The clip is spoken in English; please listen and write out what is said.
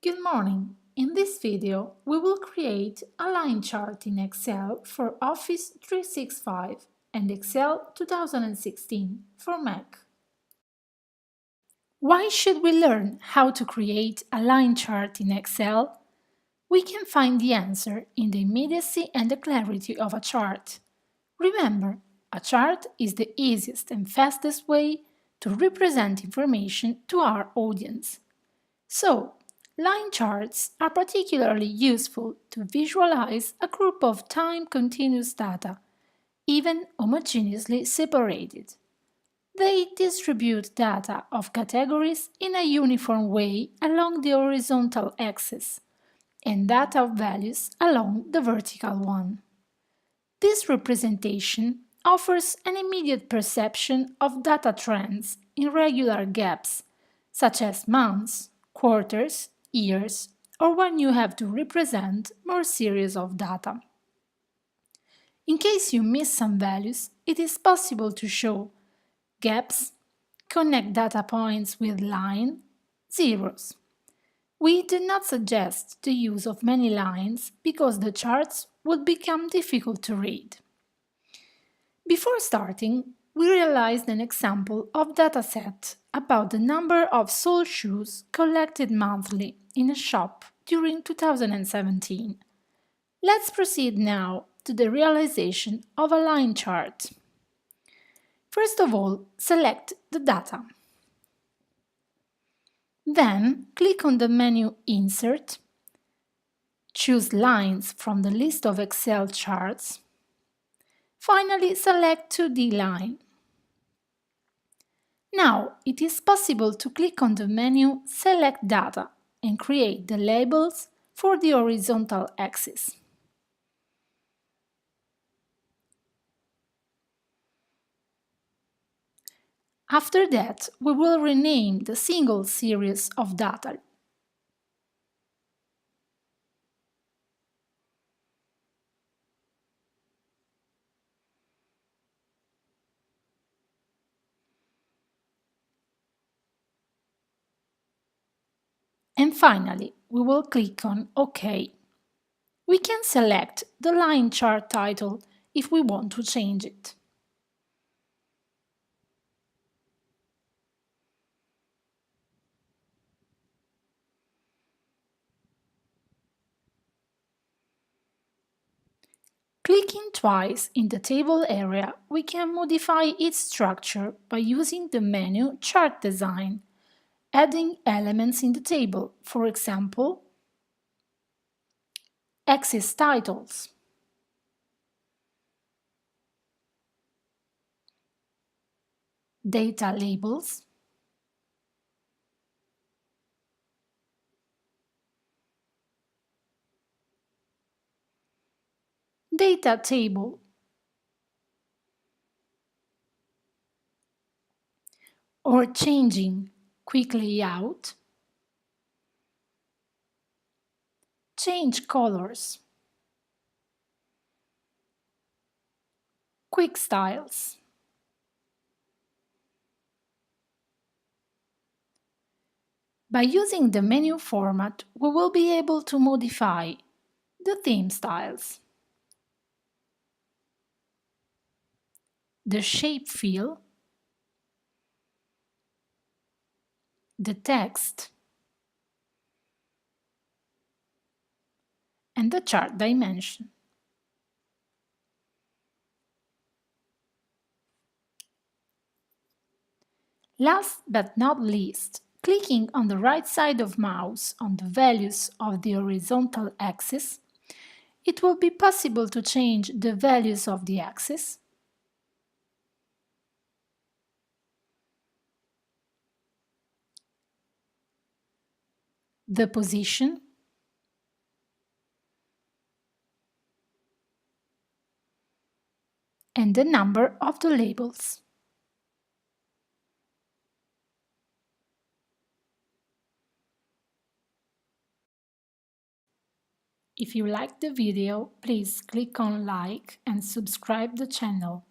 Good morning! In this video, we will create a line chart in Excel for Office 365 and Excel 2016 for Mac. Why should we learn how to create a line chart in Excel? We can find the answer in the immediacy and the clarity of a chart. Remember, a chart is the easiest and fastest way to represent information to our audience. So, line charts are particularly useful to visualize a group of time-continuous data, even homogeneously separated. They distribute data of categories in a uniform way along the horizontal axis, and data of values along the vertical one. This representation offers an immediate perception of data trends in regular gaps, such as months, quarters, years, or when you have to represent more series of data. In case you miss some values, it is possible to show gaps, connect data points with line, zeros. We do not suggest the use of many lines because the charts would become difficult to read. Before starting, we realized an example of dataset about the number of sold shoes collected monthly in a shop during 2017. Let's proceed now to the realization of a line chart. First of all, select the data. Then, click on the menu Insert, choose Lines from the list of Excel charts. Finally, select 2D line. Now, it is possible to click on the menu Select Data and create the labels for the horizontal axis. After that, we will rename the single series of data. And finally, we will click on OK. We can select the line chart title if we want to change it. Clicking twice in the table area, we can modify its structure by using the menu Chart Design, adding elements in the table, for example, axis titles, data labels, data table, or changing quick layout, change colors, quick styles. By using the menu format, we will be able to modify the theme styles, the shape fill, the text, and the chart dimension. Last but not least, clicking on the right side of mouse on the values of the horizontal axis, it will be possible to change the values of the axis, the position, and the number of the labels. If you liked the video, please click on like and subscribe the channel.